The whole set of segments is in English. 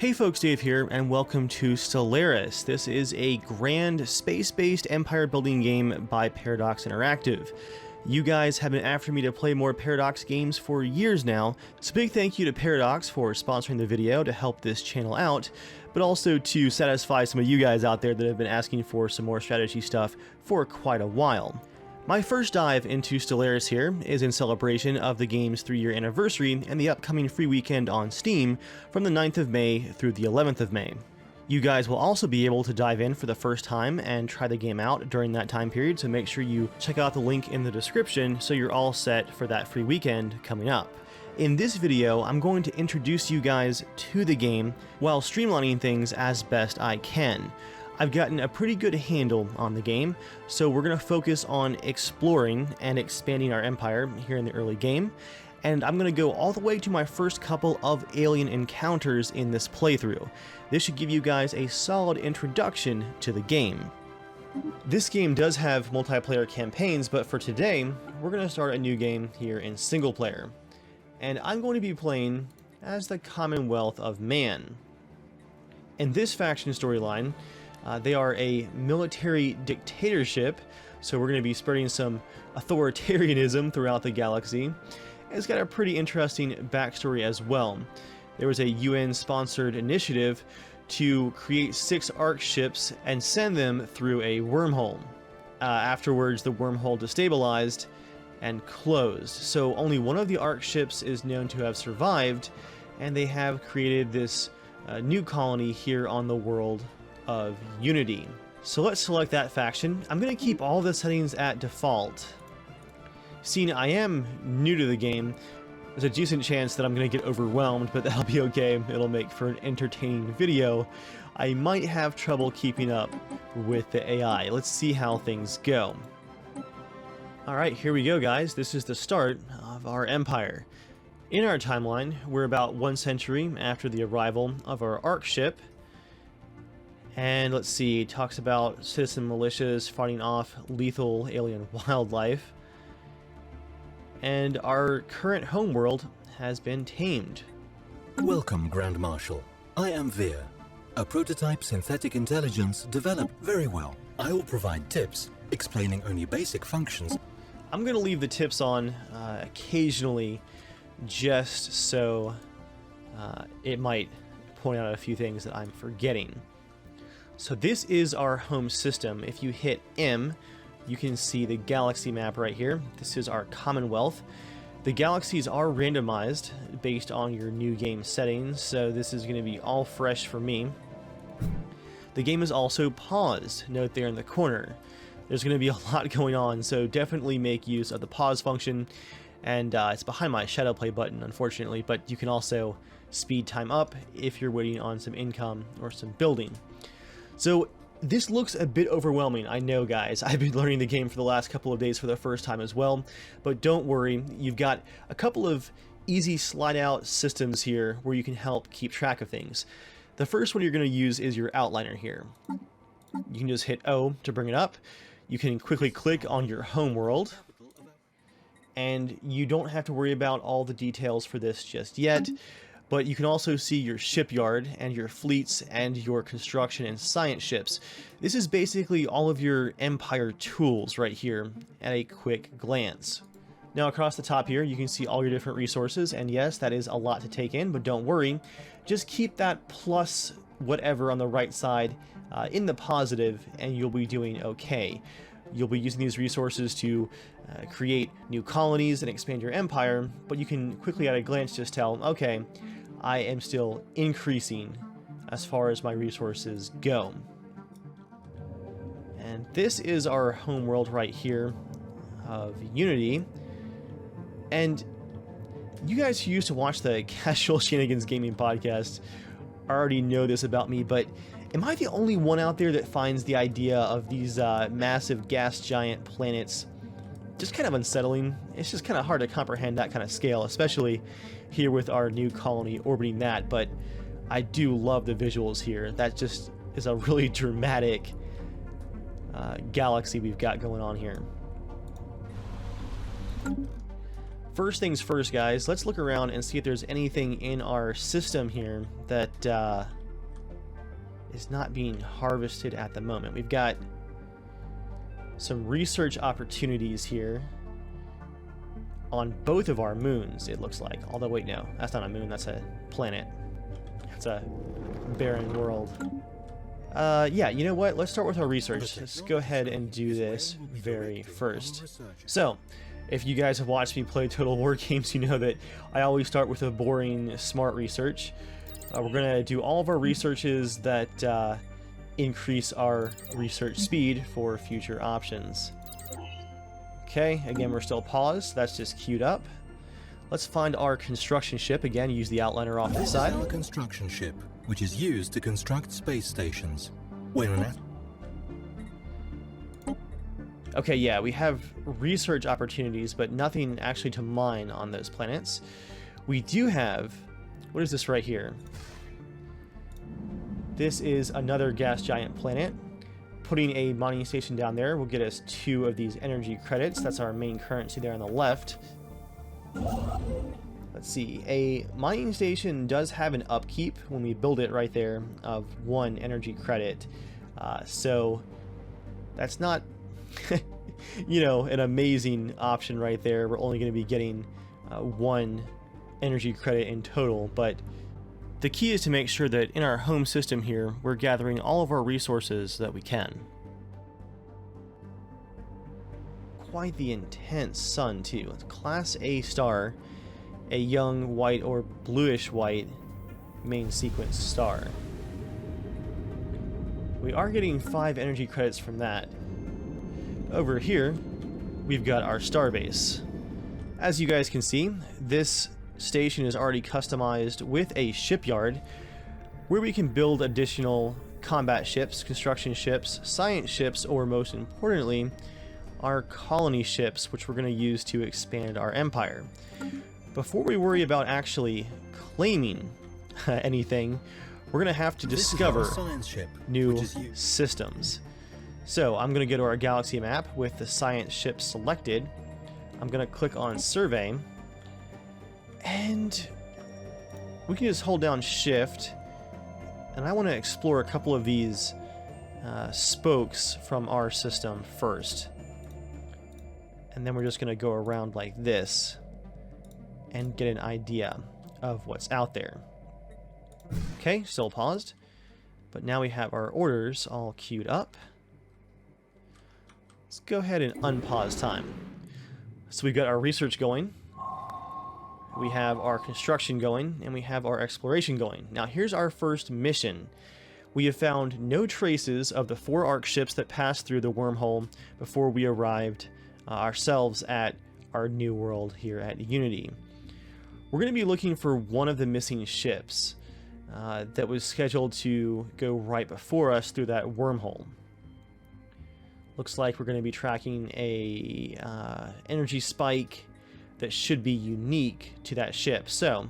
Hey folks, Dave here, and welcome to Stellaris. This is a grand space-based empire building game by Paradox Interactive. You guys have been after me to play more Paradox games for years now, so big thank you to Paradox for sponsoring the video to help this channel out, but also to satisfy some of you guys out there that have been asking for some more strategy stuff for quite a while. My first dive into Stellaris here is in celebration of the game's 3-year anniversary and the upcoming free weekend on Steam from the 9th of May through the 11th of May. You guys will also be able to dive in for the first time and try the game out during that time period, so make sure you check out the link in the description so you're all set for that free weekend coming up. In this video, I'm going to introduce you guys to the game while streamlining things as best I can. I've gotten a pretty good handle on the game, so we're going to focus on exploring and expanding our empire here in the early game, and I'm going to go all the way to my first couple of alien encounters in this playthrough. This should give you guys a solid introduction to the game. This game does have multiplayer campaigns, but for today, we're going to start a new game here in single player, and I'm going to be playing as the Commonwealth of Man. In this faction storyline, they are a military dictatorship, so we're going to be spreading some authoritarianism throughout the galaxy. It's got a pretty interesting backstory as well. There was a UN-sponsored initiative to create 6 ARK ships and send them through a wormhole. Afterwards, the wormhole destabilized and closed, so only one of the ARK ships is known to have survived, and they have created this new colony here on the world of Unity. So let's select that faction. I'm going to keep all the settings at default. Seeing I am new to the game, there's a decent chance that I'm going to get overwhelmed, but that'll be okay. It'll make for an entertaining video. I might have trouble keeping up with the AI. Let's see how things go. Alright, here we go guys. This is the start of our empire. In our timeline, we're about 1 century after the arrival of our ARK ship. And let's see, it talks about citizen militias fighting off lethal alien wildlife. And our current homeworld has been tamed. Welcome, Grand Marshal. I am Veer, a prototype synthetic intelligence developed very well. I will provide tips explaining only basic functions. I'm going to leave the tips on occasionally just so it might point out a few things that I'm forgetting. So this is our home system. If you hit M, you can see the galaxy map right here. This is our Commonwealth. The galaxies are randomized based on your new game settings, so this is going to be all fresh for me. The game is also paused. Note there in the corner. There's going to be a lot going on, so definitely make use of the pause function. And it's behind my shadow play button, unfortunately, but you can also speed time up if you're waiting on some income or some building. So this looks a bit overwhelming, I know guys. I've been learning the game for the last couple of days for the first time as well, but don't worry, you've got a couple of easy slide out systems here where you can help keep track of things. The first one you're going to use is your outliner here. You can just hit O to bring it up. You can quickly click on your home world, and you don't have to worry about all the details for this just yet. But you can also see your shipyard and your fleets and your construction and science ships. This is basically all of your empire tools right here at a quick glance. Now across the top here you can see all your different resources, and yes, that is a lot to take in, but don't worry. Just keep that plus whatever on the right side in the positive and you'll be doing okay. You'll be using these resources to create new colonies and expand your empire, but you can quickly at a glance just tell, okay, I am still increasing as far as my resources go. And this is our home world right here of Unity. And you guys who used to watch the Casual Shenanigans Gaming podcast already know this about me, but am I the only one out there that finds the idea of these massive gas giant planets just kind of unsettling? It's just kind of hard to comprehend that kind of scale, especially here with our new colony orbiting that, but I do love the visuals here. That just is a really dramatic galaxy we've got going on here. First things first, guys, let's look around and see if there's anything in our system here that is not being harvested at the moment. We've got some research opportunities here on both of our moons, it looks like. Although, wait, no, that's not a moon, that's a planet. It's a barren world. Yeah, you know what? Let's start with our research. Let's go ahead and do this very first. So, if you guys have watched me play Total War games, you know that I always start with a boring, smart research. We're going to do all of our researches that increase our research speed for future options. Okay, again, we're still paused. That's just queued up. Let's find our construction ship. Again, use the outliner off the side. This is our construction ship, which is used to construct space stations. Okay, yeah, we have research opportunities, but nothing actually to mine on those planets. We do have... What is this right here? This is another gas giant planet. Putting a mining station down there will get us 2 of these energy credits. That's our main currency there on the left. Let's see. A mining station does have an upkeep when we build it right there of 1 energy credit. So that's not... you know, an amazing option right there. We're only going to be getting 1 energy credit in total, but the key is to make sure that in our home system here, we're gathering all of our resources that we can. Quite the intense sun, too. It's Class A star, a young white or bluish white main sequence star. We are getting 5 energy credits from that. Over here, we've got our starbase. As you guys can see, this station is already customized with a shipyard where we can build additional combat ships, construction ships, science ships, or most importantly, our colony ships, which we're going to use to expand our empire. Before we worry about actually claiming anything, we're going to have to discover new systems. So I'm going to go to our galaxy map with the science ship selected. I'm going to click on survey, and we can just hold down shift, and I want to explore a couple of these spokes from our system first, and then we're just going to go around like this and get an idea of what's out there. Okay, still paused, but now we have our orders all queued up. Let's go ahead and unpause time. So we've got our research going, we have our construction going, and we have our exploration going. Now here's our first mission. We have found no traces of the 4 ARK ships that passed through the wormhole before we arrived ourselves at our new world here at Unity. We're going to be looking for one of the missing ships that was scheduled to go right before us through that wormhole. Looks like we're going to be tracking a energy spike that should be unique to that ship. So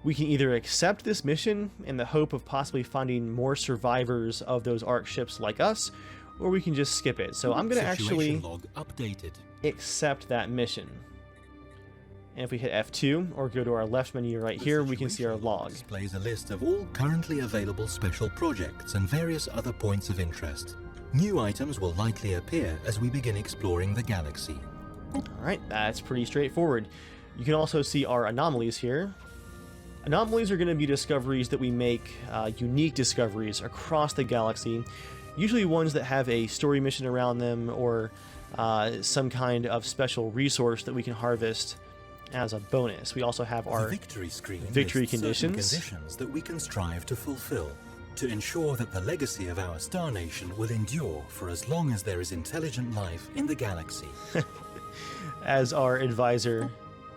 we can either accept this mission in the hope of possibly finding more survivors of those ARK ships like us, or we can just skip it. So I'm going to actually accept that mission. And if we hit F2 or go to our left menu right here, we can see our log. Displays a list of all currently available special projects and various other points of interest. New items will likely appear as we begin exploring the galaxy. Alright, that's pretty straightforward. You can also see our anomalies here. Anomalies are going to be discoveries that we make, unique discoveries across the galaxy, usually ones that have a story mission around them or some kind of special resource that we can harvest as a bonus. We also have our victory screen conditions that we can strive to fulfill to ensure that the legacy of our star nation will endure for as long as there is intelligent life in the galaxy. As our advisor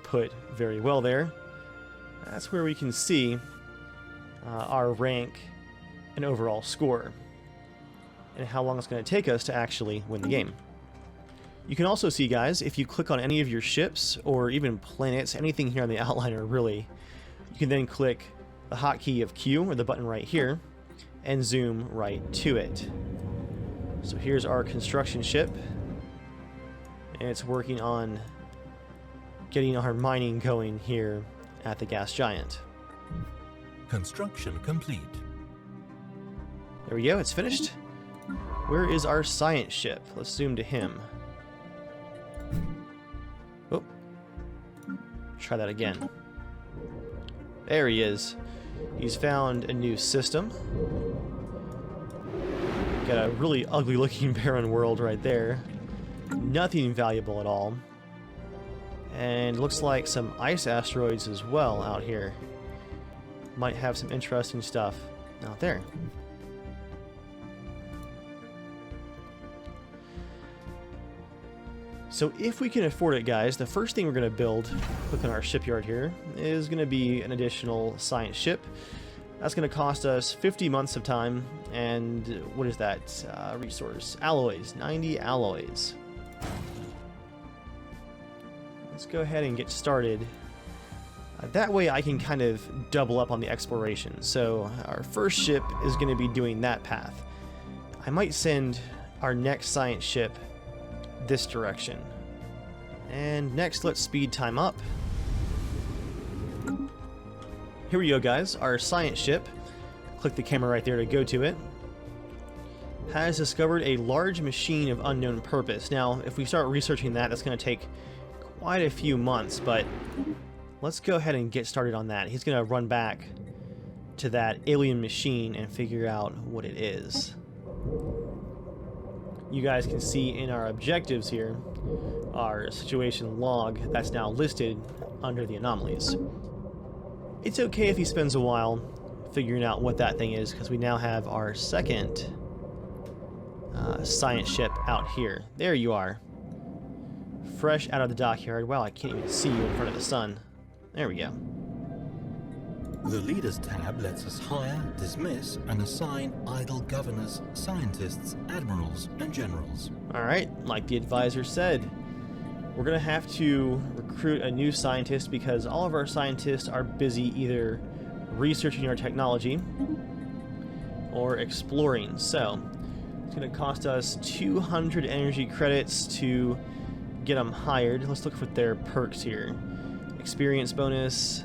put very well there, that's where we can see our rank and overall score and how long it's going to take us to actually win the game. You can also see, guys, if you click on any of your ships or even planets, anything here on the outliner really, you can then click the hotkey of Q or the button right here and zoom right to it. So here's our construction ship, and it's working on getting our mining going here at the gas giant. Construction complete. There we go, it's finished. Where is our science ship? Let's zoom to him. Oh. Try that again. There he is. He's found a new system. Got a really ugly looking barren world right there. Nothing valuable at all. And looks like some ice asteroids as well out here. Might have some interesting stuff out there. So if we can afford it, guys, the first thing we're going to build, look in our shipyard here, is going to be an additional science ship. That's going to cost us 50 months of time, and what is that? Resource. Alloys. 90 alloys. Let's go ahead and get started. That way I can kind of double up on the exploration. So our first ship is going to be doing that path. I might send our next science ship this direction. And next, let's speed time up. Here we go, guys. Our science ship, click the camera right there to go to it, has discovered a large machine of unknown purpose. Now, if we start researching that, that's going to take quite a few months, but let's go ahead and get started on that. He's going to run back to that alien machine and figure out what it is. You guys can see in our objectives here, our situation log that's now listed under the anomalies. It's okay if he spends a while figuring out what that thing is, because we now have our second science ship out here. There you are. Fresh out of the dockyard. Wow, I can't even see you in front of the sun. There we go. The Leaders tab lets us hire, dismiss, and assign idle governors, scientists, admirals, and generals. Alright, like the advisor said, we're going to have to recruit a new scientist because all of our scientists are busy either researching our technology or exploring. So, it's going to cost us 200 energy credits to get them hired. Let's look for their perks here. Experience bonus.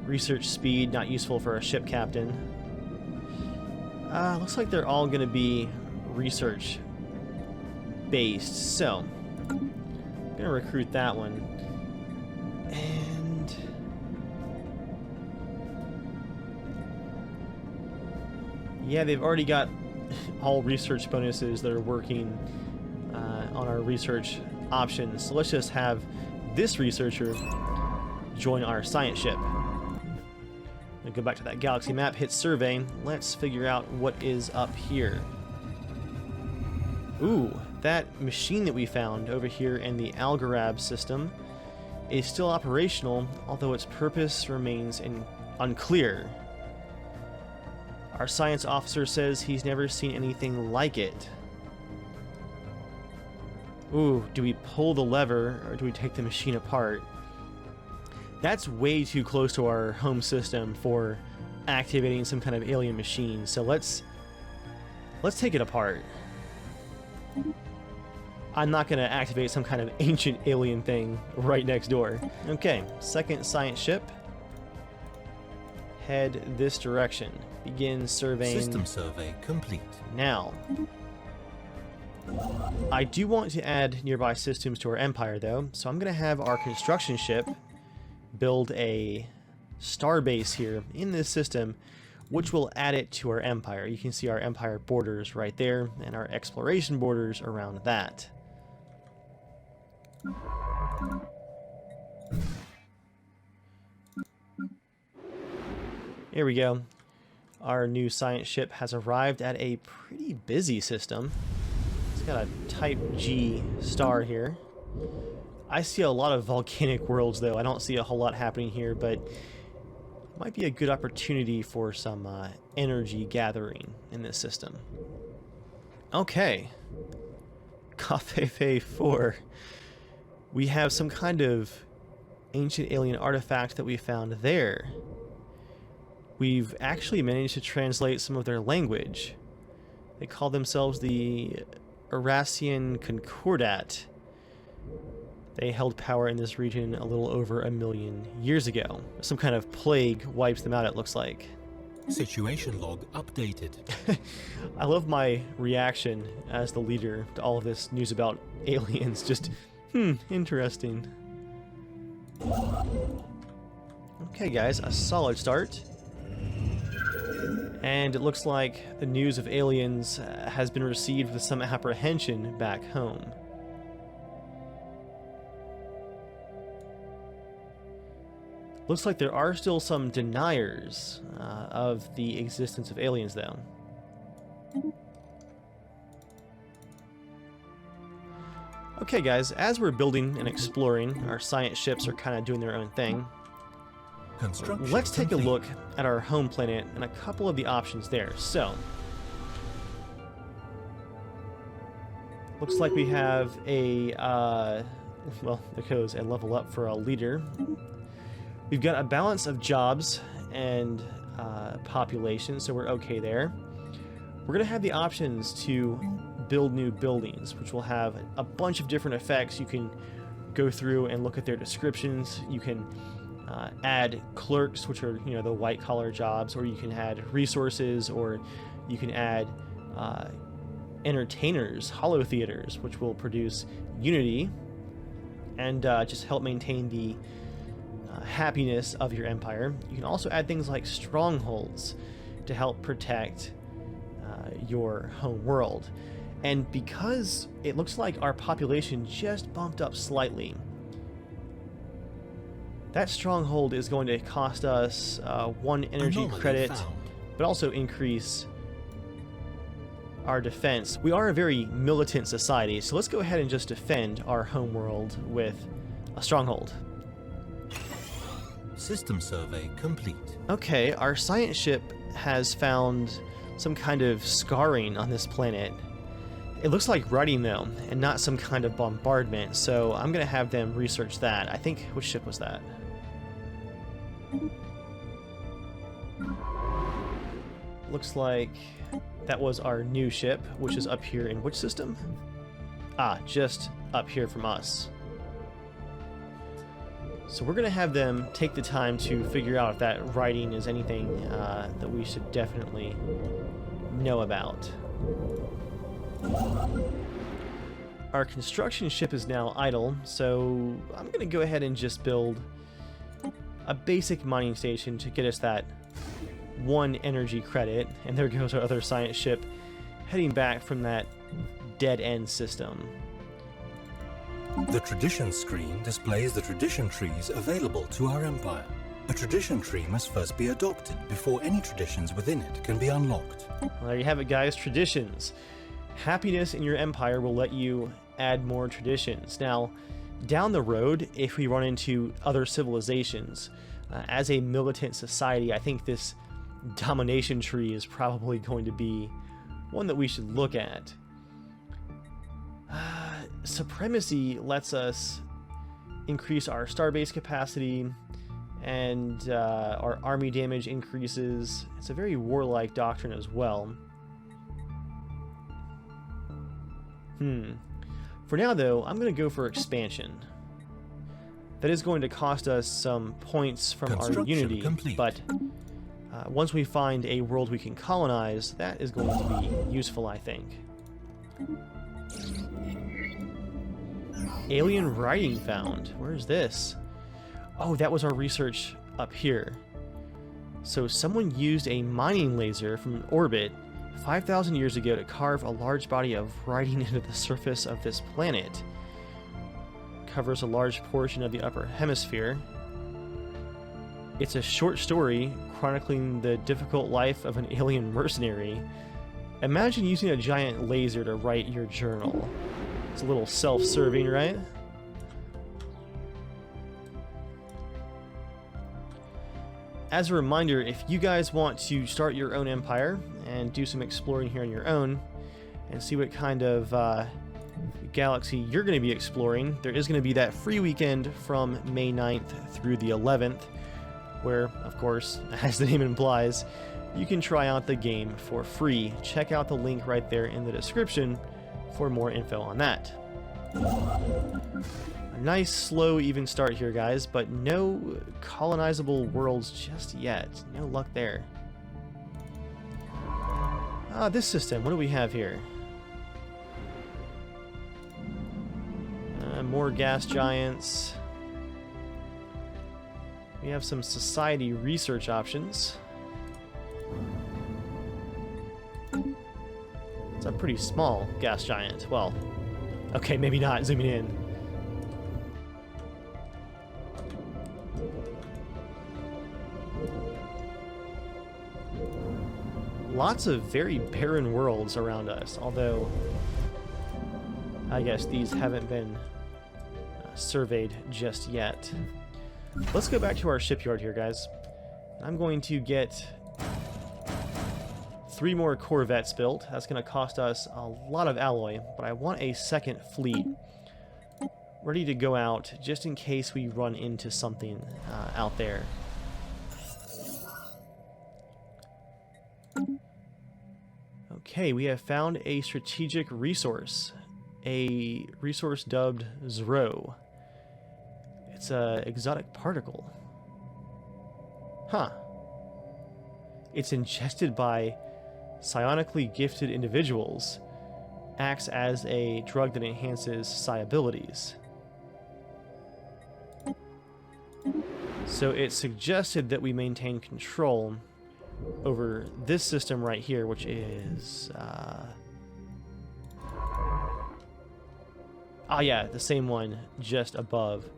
Research speed, not useful for a ship captain. Looks like they're all going to be research based, so I'm going to recruit that one. And yeah, they've already got all research bonuses that are working on our research options. So let's just have this researcher join our science ship. Go back to that galaxy map, hit survey. Let's figure out what is up here. Ooh, that machine that we found over here in the Algorab system is still operational, although its purpose remains unclear. Our science officer says he's never seen anything like it. Ooh, do we pull the lever or do we take the machine apart? That's way too close to our home system for activating some kind of alien machine. So let's take it apart. I'm not going to activate some kind of ancient alien thing right next door. Okay, second science ship. Head this direction. Begin surveying. System survey complete. Now. I do want to add nearby systems to our empire, though, so I'm going to have our construction ship build a star base here in this system, which will add it to our empire. You can see our empire borders right there and our exploration borders around that. Here we go. Our new science ship has arrived at a pretty busy system. It's got a Type G star here. I see a lot of volcanic worlds, though. I don't see a whole lot happening here, but it might be a good opportunity for some energy gathering in this system. Okay. Cafefe 4. We have some kind of ancient alien artifact that we found there. We've actually managed to translate some of their language. They call themselves the Eurasian Concordat. They held power in this region a little over 1 million years ago. Some kind of plague wipes them out, it looks like. Situation log updated. I love my reaction as the leader to all of this news about aliens. Just, interesting. Okay, guys, a solid start. And it looks like the news of aliens has been received with some apprehension back home. Looks like there are still some deniers of the existence of aliens, though. Okay, guys, as we're building and exploring, our science ships are kind of doing their own thing. Let's take a look at our home planet and a couple of the options there. So, looks like we have a, well, there goes a level up for a leader. We've got a balance of jobs and population, so we're okay there. We're going to have the options to build new buildings, which will have a bunch of different effects. You can go through and look at their descriptions. You can add clerks, which are, the white-collar jobs, or you can add resources, or you can add entertainers, holo theaters, which will produce unity and just help maintain the happiness of your empire. You can also add things like strongholds to help protect your home world. And because it looks like our population just bumped up slightly, that stronghold is going to cost us 1 energy credit, but also increase our defense. We are a very militant society, so let's go ahead and just defend our home world with a stronghold. System survey complete. Okay, our science ship has found some kind of scarring on this planet. It looks like writing, though, and not some kind of bombardment, so I'm going to have them research that. I think, which ship was that? Looks like that was our new ship, which is up here in which system? Ah, just up here from us. So we're going to have them take the time to figure out if that writing is anything that we should definitely know about. Our construction ship is now idle, so I'm going to go ahead and just build a basic mining station to get us that 1 energy credit. And there goes our other science ship heading back from that dead-end system. The tradition screen displays the tradition trees available to our empire. A tradition tree must first be adopted before any traditions within it can be unlocked. Well, there you have it, guys. Traditions. Happiness in your empire will let you add more traditions. Now, down the road, if we run into other civilizations, as a militant society, I think this domination tree is probably going to be one that we should look at. Supremacy lets us increase our starbase capacity, and our army damage increases. It's a very warlike doctrine as well. For now, though, I'm going to go for expansion. That is going to cost us some points from our unity, complete. But once we find a world we can colonize, that is going to be useful, I think. Alien writing found. Where is this? Oh, that was our research up here. So someone used a mining laser from orbit 5,000 years ago to carve a large body of writing into the surface of this planet. Covers a large portion of the upper hemisphere. It's a short story chronicling the difficult life of an alien mercenary. Imagine using a giant laser to write your journal. It's a little self-serving, right? As a reminder, if you guys want to start your own empire and do some exploring here on your own and see what kind of galaxy you're going to be exploring, there is going to be that free weekend from May 9th through the 11th, where, of course, as the name implies, you can try out the game for free. Check out the link right there in the description for more info on that. A nice, slow, even start here, guys, but no colonizable worlds just yet. No luck there. This system, what do we have here? More gas giants. We have some society research options. It's a pretty small gas giant. Well, okay, maybe not, zooming in. Lots of very barren worlds around us, although I guess these haven't been surveyed just yet. Let's go back to our shipyard here, guys. I'm going to get 3 more corvettes built. That's going to cost us a lot of alloy, but I want a second fleet ready to go out just in case we run into something out there. Okay, we have found a strategic resource. A resource dubbed Zro. It's an exotic particle. Huh. It's ingested by psionically gifted individuals. Acts as a drug that enhances psi abilities. So it suggested that we maintain control over this system right here, which is... yeah, the same one just above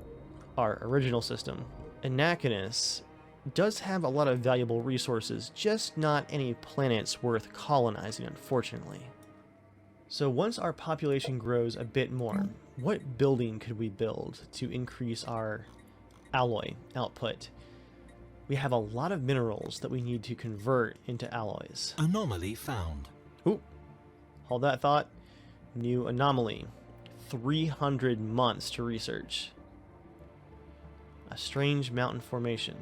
our original system. Anakinus does have a lot of valuable resources, just not any planets worth colonizing, unfortunately. So once our population grows a bit more, what building could we build to increase our alloy output? We have a lot of minerals that we need to convert into alloys. Anomaly found. Ooh, hold that thought. New anomaly. 300 months to research. A strange mountain formation.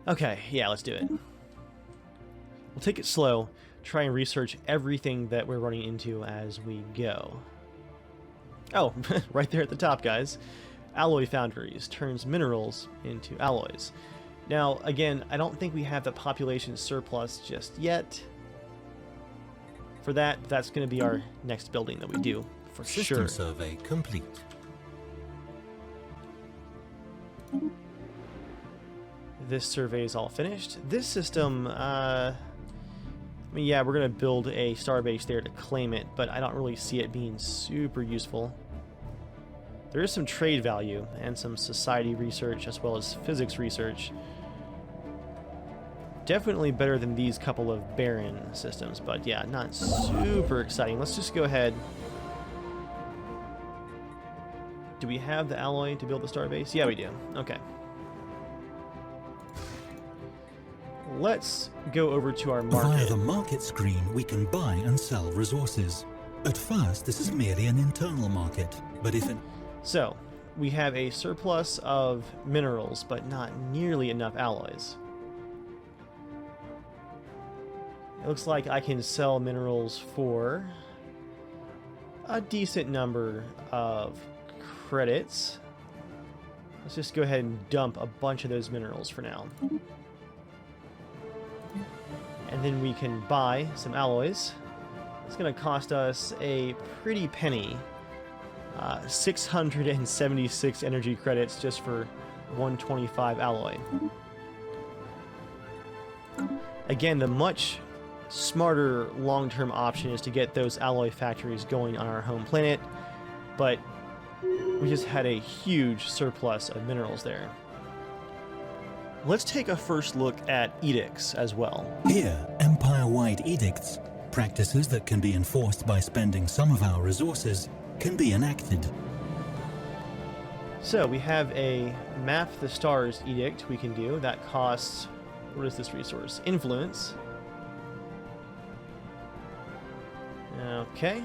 Okay, yeah, let's do it. We'll take it slow, try and research everything that we're running into as we go. Oh, right there at the top, guys. Alloy Foundries turns minerals into alloys. Now, again, I don't think we have the population surplus just yet. For that, that's going to be our next building that we do, for sure. System survey complete. This survey is all finished. This system, I mean, yeah, we're going to build a starbase there to claim it, but I don't really see it being super useful. There is some trade value and some society research as well as physics research. Definitely better than these couple of barren systems, but yeah, not super exciting. Let's just go ahead. Do we have the alloy to build the starbase? Yeah, we do. Okay. Let's go over to our market. Via the market screen, we can buy and sell resources. At first, this is merely an internal market, but if it... So, we have a surplus of minerals, but not nearly enough alloys. It looks like I can sell minerals for a decent number of credits. Let's just go ahead and dump a bunch of those minerals for now. And then we can buy some alloys. It's going to cost us a pretty penny. 676 energy credits just for 125 alloy. Again, the much smarter long-term option is to get those alloy factories going on our home planet, but we just had a huge surplus of minerals there. Let's take a first look at edicts as well. Here, empire-wide edicts, practices that can be enforced by spending some of our resources, can be enacted. So we have a map the stars edict we can do. That costs, what is this resource? Influence. Okay.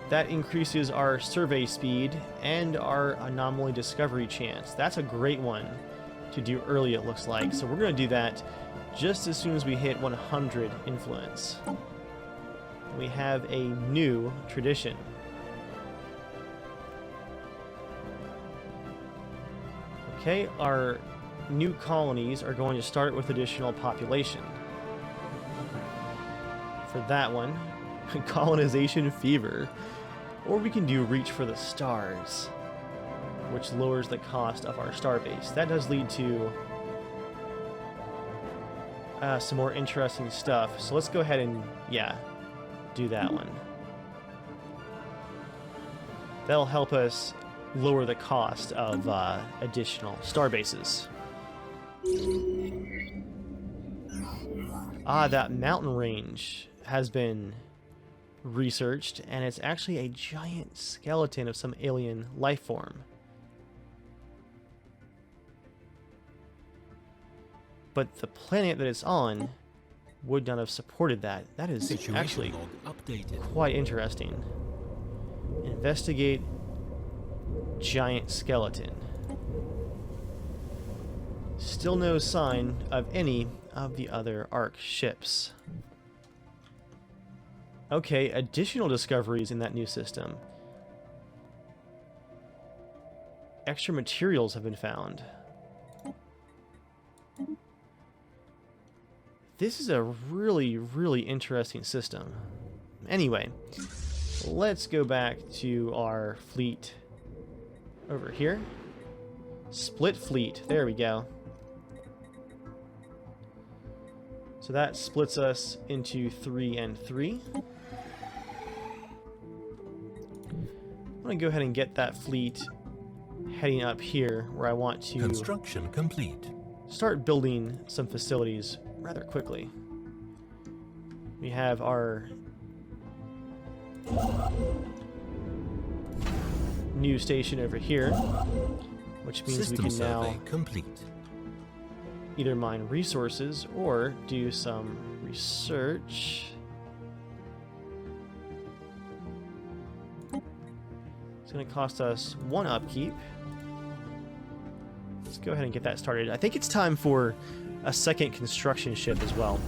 That increases our survey speed and our anomaly discovery chance. That's a great one to do early, it looks like. So we're going to do that just as soon as we hit 100 influence. We have a new tradition. Okay, our new colonies are going to start with additional population. For that one, colonization fever. Or we can do reach for the stars, which lowers the cost of our starbase. That does lead to some more interesting stuff. So let's go ahead and, yeah, do that one. That'll help us lower the cost of additional starbases. Ah, that mountain range has been researched, and it's actually a giant skeleton of some alien life form. But the planet that it's on would not have supported that. That is actually quite interesting. Investigate giant skeleton. Still no sign of any of the other ARK ships. Okay, additional discoveries in that new system. Extra materials have been found. This is a really, really interesting system. Anyway, let's go back to our fleet over here. Split fleet. There we go. So that splits us into 3 and 3. I'm going to go ahead and get that fleet heading up here where I want to construction complete. Start building some facilities rather quickly. We have our new station over here, which means System we can now complete. Either mine resources or do some research. It's going to cost us 1 upkeep. Let's go ahead and get that started. I think it's time for a second construction ship as well.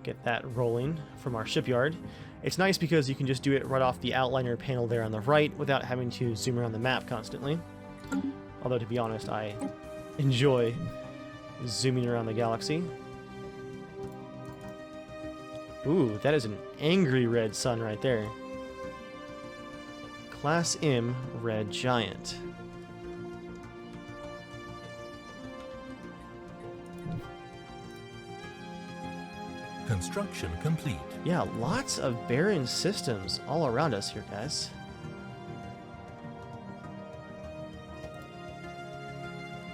Get that rolling from our shipyard. It's nice because you can just do it right off the outliner panel there on the right without having to zoom around the map constantly. Although, to be honest, I enjoy zooming around the galaxy. Ooh, that is an angry red sun right there. Class M red giant. Construction complete. Yeah, lots of barren systems all around us here, guys.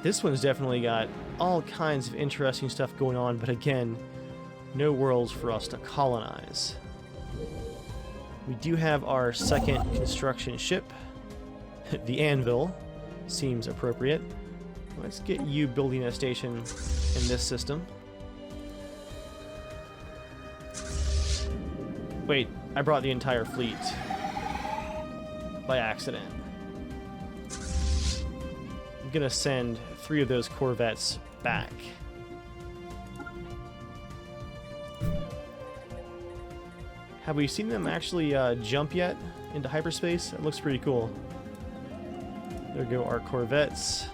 This one's definitely got all kinds of interesting stuff going on, but again, no worlds for us to colonize. We do have our second construction ship. The Anvil seems appropriate. Let's get you building a station in this system. Wait, I brought the entire fleet by accident. I'm gonna send 3 of those corvettes back. Have we seen them actually jump yet into hyperspace? It looks pretty cool. There go our corvettes.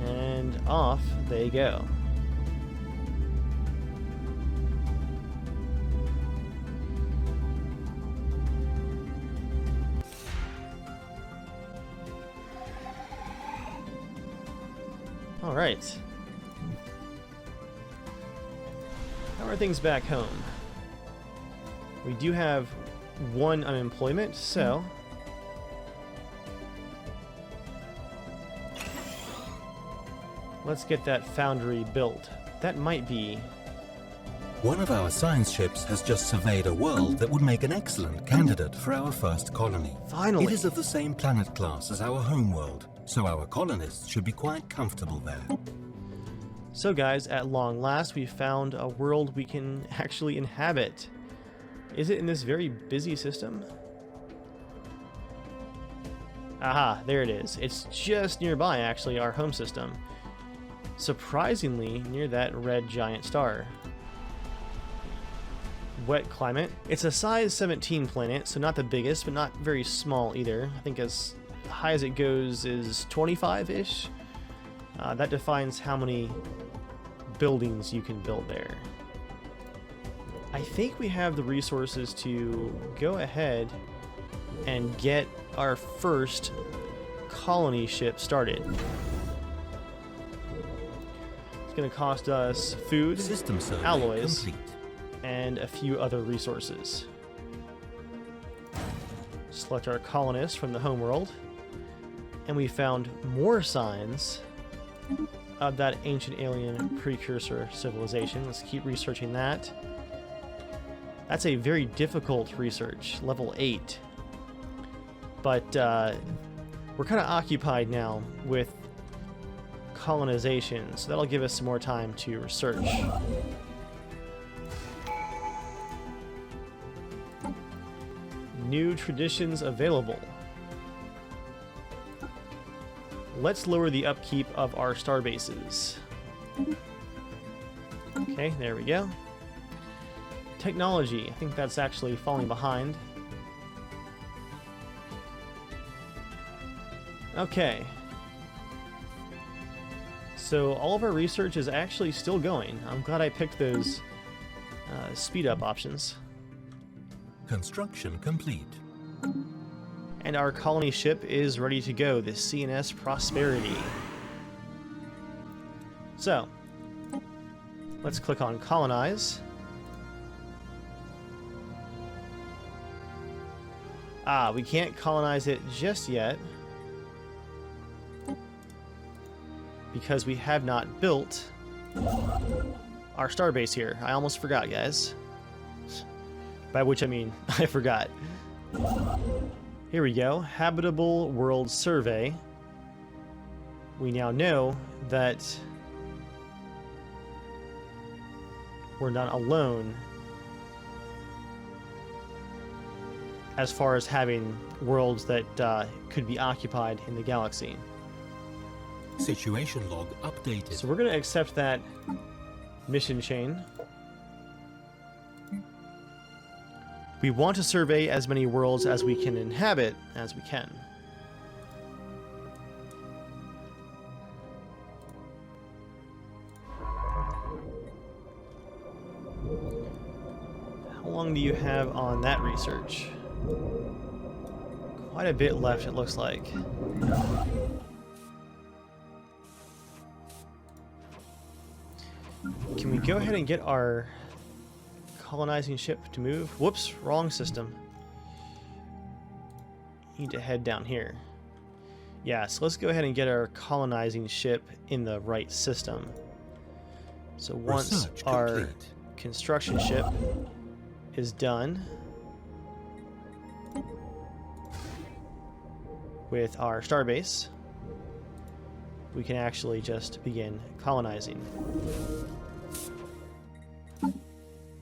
And off they go. All right. How are things back home? We do have 1 unemployment, so let's get that foundry built. That might be... One of our science ships has just surveyed a world that would make an excellent candidate for our first colony. Finally! It is of the same planet class as our home world, so our colonists should be quite comfortable there. So guys, at long last, we found a world we can actually inhabit. Is it in this very busy system? Aha, there it is. It's just nearby, actually, our home system. Surprisingly, near that red giant star. Wet climate. It's a size 17 planet, so not the biggest, but not very small either. I think as high as it goes is 25-ish. That defines how many buildings you can build there. I think we have the resources to go ahead and get our first colony ship started. It's going to cost us food, System survey alloys, complete. And a few other resources. Select our colonists from the homeworld, and we found more signs of that ancient alien precursor civilization. Let's keep researching that. That's a very difficult research, level 8. But we're kind of occupied now with colonization, so that'll give us some more time to research. New traditions available. Let's lower the upkeep of our star bases. Okay, there we go. Technology, I think that's actually falling behind. Okay. So all of our research is actually still going. I'm glad I picked those speed up options. Construction complete. And our colony ship is ready to go, the CNS Prosperity. So, let's click on Colonize. Ah, we can't colonize it just yet because we have not built our starbase here. I almost forgot, guys. By which I mean, I forgot. Here we go. Habitable World Survey. We now know that we're not alone as far as having worlds that could be occupied in the galaxy. Situation log updated. So we're going to accept that mission chain. We want to survey as many worlds as we can inhabit as we can. How long do you have on that research? Quite a bit left, it looks like. Can we go ahead and get our colonizing ship to move? Whoops, wrong system. Need to head down here. Yeah, so let's go ahead and get our colonizing ship in the right system. So once Research our complete. construction ship is done with our starbase, we can actually just begin colonizing.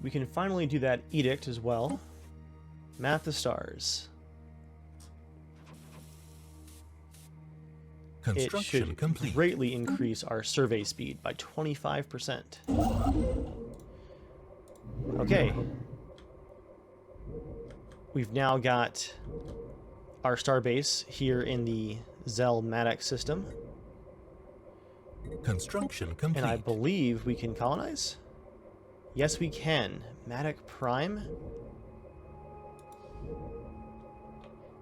We can finally do that edict as well. Map the stars. It Construction should complete. greatly increase our survey speed by 25%. Okay. We've now got our starbase here in the Zell-Maddox system. Construction complete. And I believe we can colonize? Yes, we can. Maddox Prime?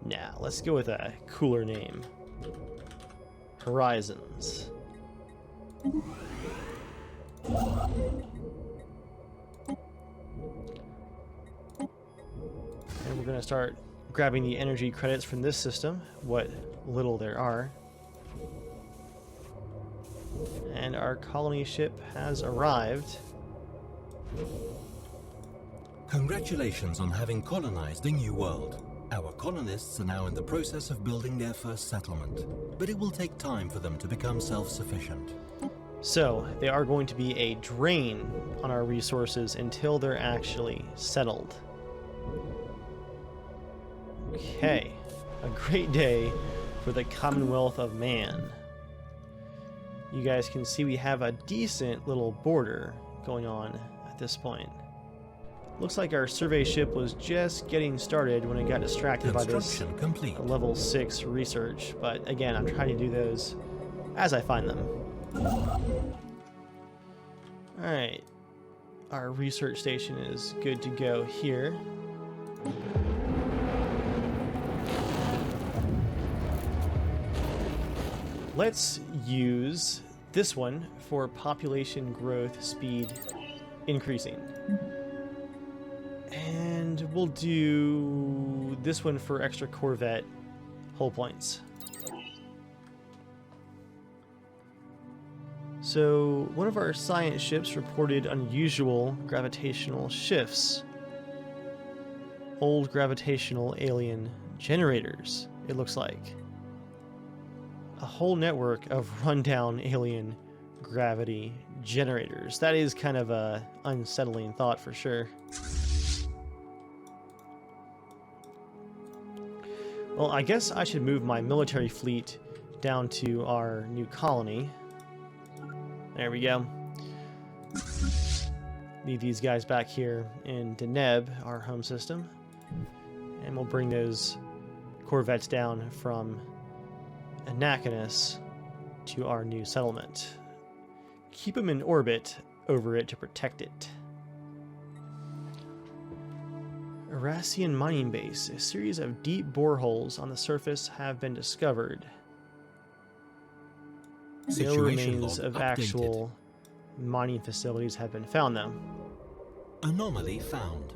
Nah, let's go with a cooler name. Horizons. And we're going to start grabbing the energy credits from this system, what little there are. And our colony ship has arrived. Congratulations on having colonized a new world. Our colonists are now in the process of building their first settlement, but it will take time for them to become self-sufficient. So, they are going to be a drain on our resources until they're actually settled. Okay, a great day for the Commonwealth of Man. You guys can see we have a decent little border going on at this point. Looks like our survey ship was just getting started when it got distracted by this level 6 research, but again, I'm trying to do those as I find them. Alright, our research station is good to go here. Let's use this one for population growth speed increasing. And we'll do this one for extra Corvette hull points. So, one of our science ships reported unusual gravitational shifts. Old gravitational alien generators, it looks like. A whole network of rundown alien gravity generators. That is kind of a unsettling thought for sure. Well, I guess I should move my military fleet down to our new colony. There we go. Leave these guys back here in Deneb, our home system. And we'll bring those corvettes down from Anachonus to our new settlement. Keep them in orbit over it to protect it. Erassian mining base. A series of deep boreholes on the surface have been discovered. No remains of actual mining facilities have been found, though. Anomaly found.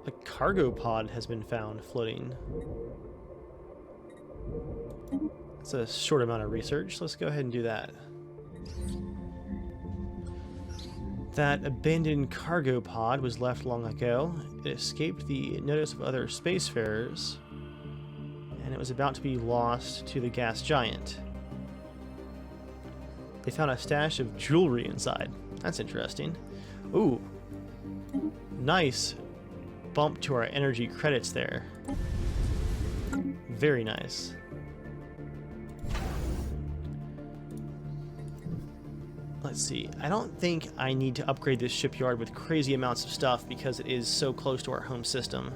A cargo pod has been found floating. It's a short amount of research. Let's go ahead and do that. That abandoned cargo pod was left long ago. It escaped the notice of other spacefarers, and it was about to be lost to the gas giant. They found a stash of jewelry inside. That's interesting. Ooh. Nice bump to our energy credits there. Very nice. Let's see. I don't think I need to upgrade this shipyard with crazy amounts of stuff because it is so close to our home system.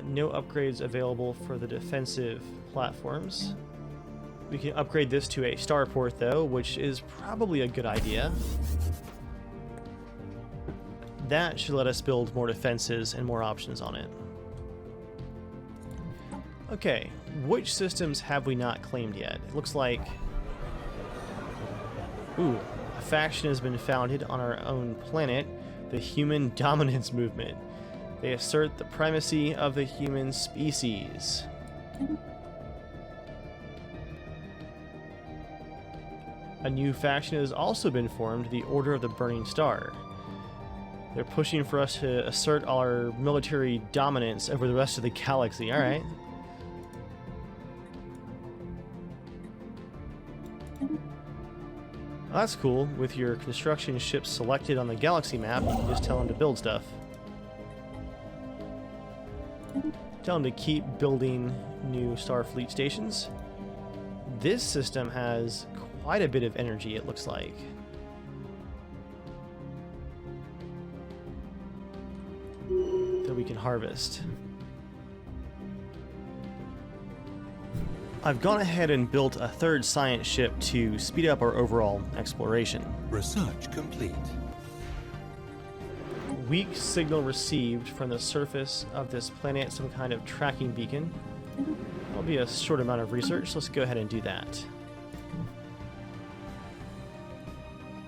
No upgrades available for the defensive platforms. We can upgrade this to a starport though, which is probably a good idea. That should let us build more defenses and more options on it. Okay, which systems have we not claimed yet? It looks like... Ooh, a faction has been founded on our own planet, the Human Dominance Movement. They assert the primacy of the human species. A new faction has also been formed, the Order of the Burning Star. They're pushing for us to assert our military dominance over the rest of the galaxy. Alright. Well, that's cool. With your construction ships selected on the galaxy map, you can just tell them to build stuff. Tell them to keep building new Starfleet stations. This system has quite a bit of energy, it looks like. That we can harvest. I've gone ahead and built a third science ship to speed up our overall exploration. Research complete. Weak signal received from the surface of this planet, some kind of tracking beacon. That'll be a short amount of research. Let's go ahead and do that.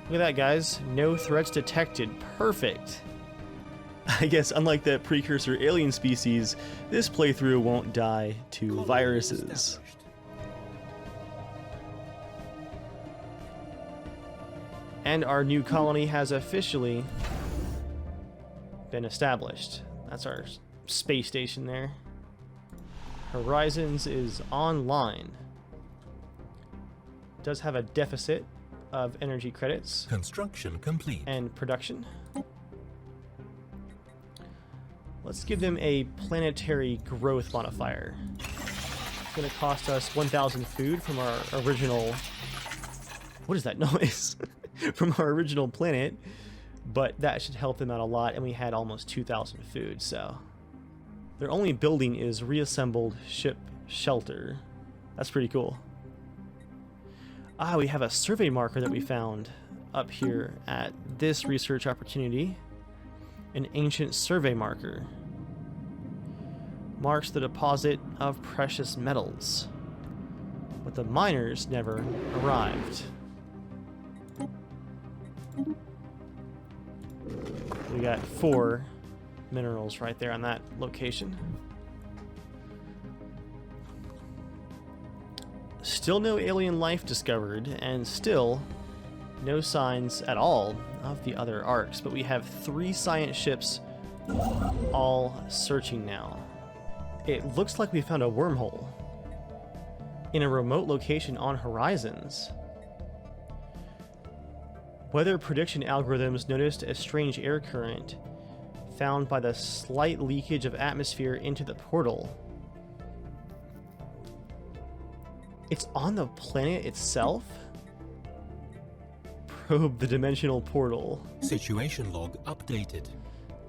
Look at that, guys. No threats detected. Perfect. I guess unlike the precursor alien species, this playthrough won't die to viruses. And our new colony has officially been established. That's our space station there. Horizons is online. It does have a deficit of energy credits. Construction complete. And production. Let's give them a planetary growth modifier. It's going to cost us 1,000 food from our original... What is that noise? From our original planet. But that should help them out a lot, and we had almost 2,000 food, so... Their only building is reassembled ship shelter. That's pretty cool. Ah, we have a survey marker that we found up here at this research opportunity. An ancient survey marker. Marks the deposit of precious metals. But the miners never arrived. We got 4 minerals right there on that location. Still no alien life discovered, and still no signs at all of the other ARKs, but we have 3 science ships all searching now. It looks like we found a wormhole in a remote location on Horizons. Weather prediction algorithms noticed a strange air current found by the slight leakage of atmosphere into the portal. It's on the planet itself? Probe the dimensional portal. Situation log updated.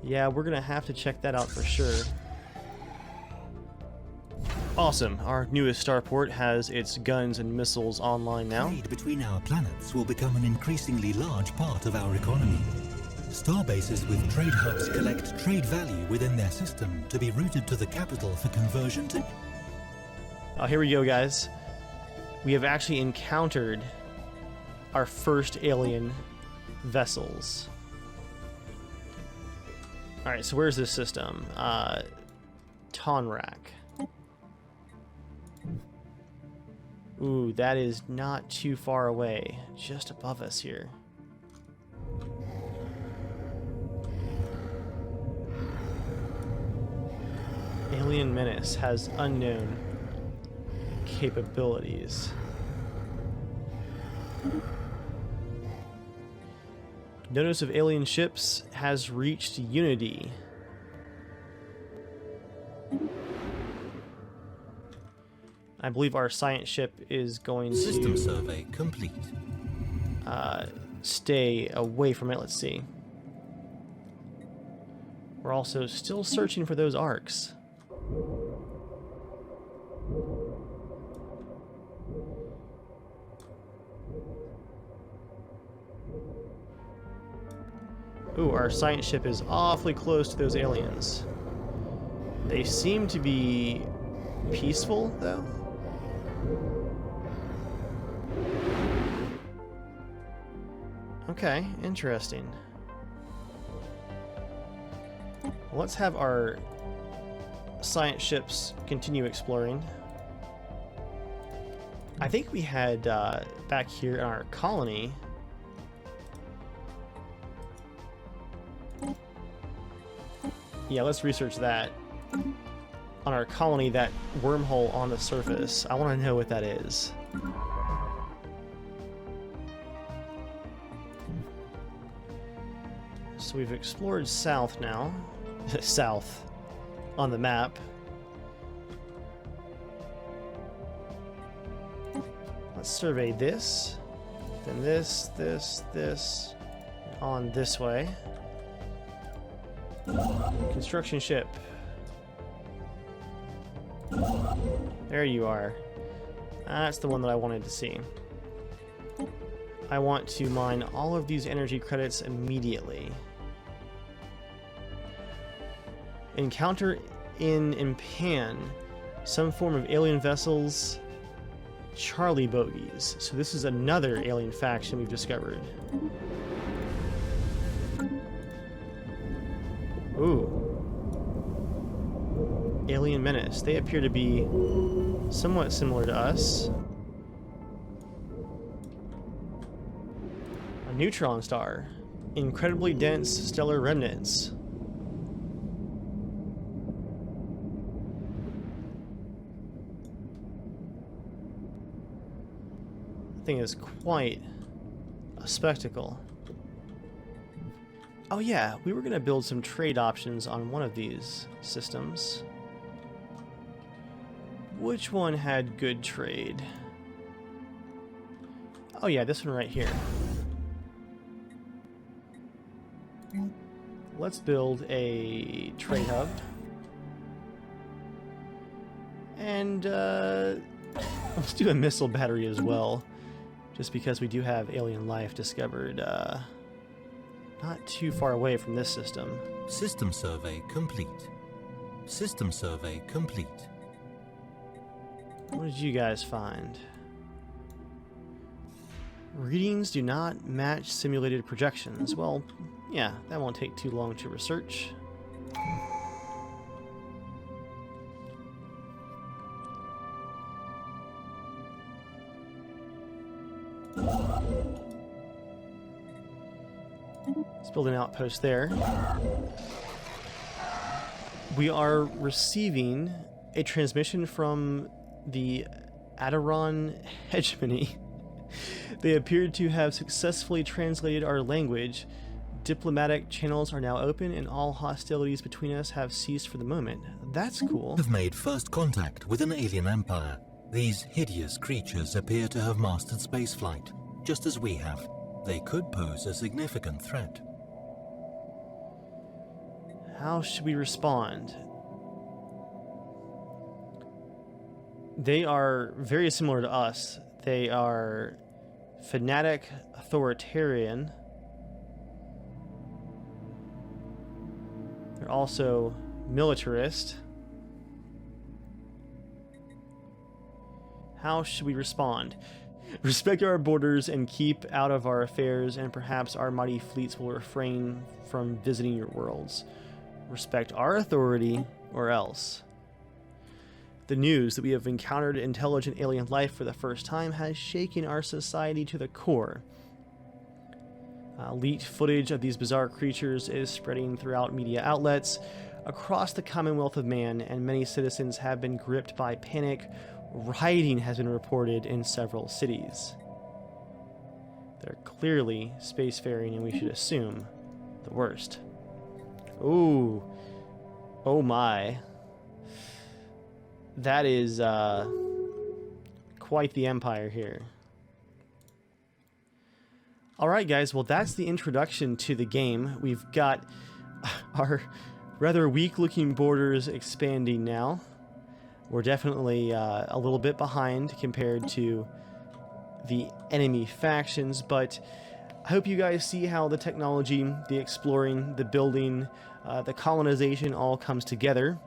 Yeah, we're gonna have to check that out for sure. Awesome. Our newest starport has its guns and missiles online now. Trade between our planets will become an increasingly large part of our economy. Starbases with trade hubs collect trade value within their system to be routed to the capital for conversion to... Oh, here we go, guys. We have actually encountered our first alien vessels. Alright, so where's this system? Tonrak. Ooh, that is not too far away. Just above us here. Alien Menace has unknown capabilities. Notice of alien ships has reached Unity. I believe our science ship is going to... System survey complete. Stay away from it. Let's see. We're also still searching for those ARKs. Ooh, our science ship is awfully close to those aliens. They seem to be peaceful, though. Okay, interesting. Let's have our science ships continue exploring. I think we had back here in our colony. Yeah, let's research that. On our colony, that wormhole on the surface. I want to know what that is. So we've explored south now. South on the map. Let's survey this. Then this, this. On this way. Construction ship. There you are. That's the one that I wanted to see. I want to mine all of these energy credits immediately. Encounter in Impan some form of alien vessels, Charlie bogies. So this is another alien faction we've discovered. Ooh. Alien Menace. They appear to be somewhat similar to us. A neutron star. Incredibly dense stellar remnants. Thing is quite a spectacle. Oh yeah, we were going to build some trade options on one of these systems. Which one had good trade? Oh yeah, this one right here. Let's build a trade hub. And let's do a missile battery as well. Just because we do have alien life discovered not too far away from this system. System survey complete. System survey complete. What did you guys find? Readings do not match simulated projections. Well, yeah, that won't take too long to research. Let's build an outpost there. We are receiving a transmission from the Adiron hegemony. They appeared to have successfully translated our language. Diplomatic channels are now open and all hostilities between us have ceased for the moment. That's cool. Have made first contact with an alien empire. These hideous creatures appear to have mastered spaceflight, just as we have. They could pose a significant threat. How should we respond? They are very similar to us. They are fanatic, authoritarian. They're also militarist. How should we respond? Respect our borders and keep out of our affairs, and perhaps our mighty fleets will refrain from visiting your worlds. Respect our authority, or else. The news that we have encountered intelligent alien life for the first time has shaken our society to the core. Leaked footage of these bizarre creatures is spreading throughout media outlets across the Commonwealth of Man, and many citizens have been gripped by panic. Rioting has been reported in several cities. They're clearly spacefaring, and we should assume the worst. Ooh. Oh my. That is quite the empire here. Alright guys, well that's the introduction to the game. We've got our rather weak looking borders expanding now. We're definitely a little bit behind compared to the enemy factions, but I hope you guys see how the technology, the exploring, the building, the colonization all comes together.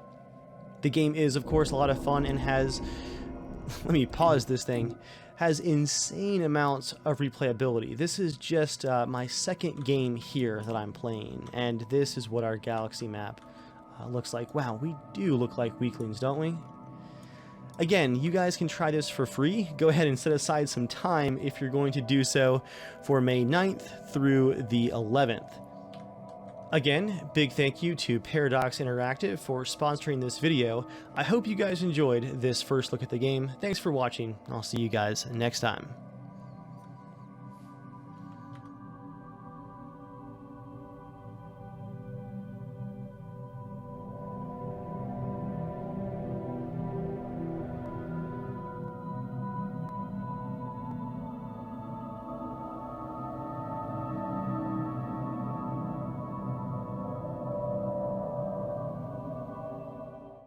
The game is, of course, a lot of fun and has, let me pause this thing, has insane amounts of replayability. This is just my second game here that I'm playing, and this is what our galaxy map looks like. Wow, we do look like weaklings, don't we? Again, you guys can try this for free. Go ahead and set aside some time if you're going to do so for May 9th through the 11th. Again, big thank you to Paradox Interactive for sponsoring this video. I hope you guys enjoyed this first look at the game. Thanks for watching. I'll see you guys next time.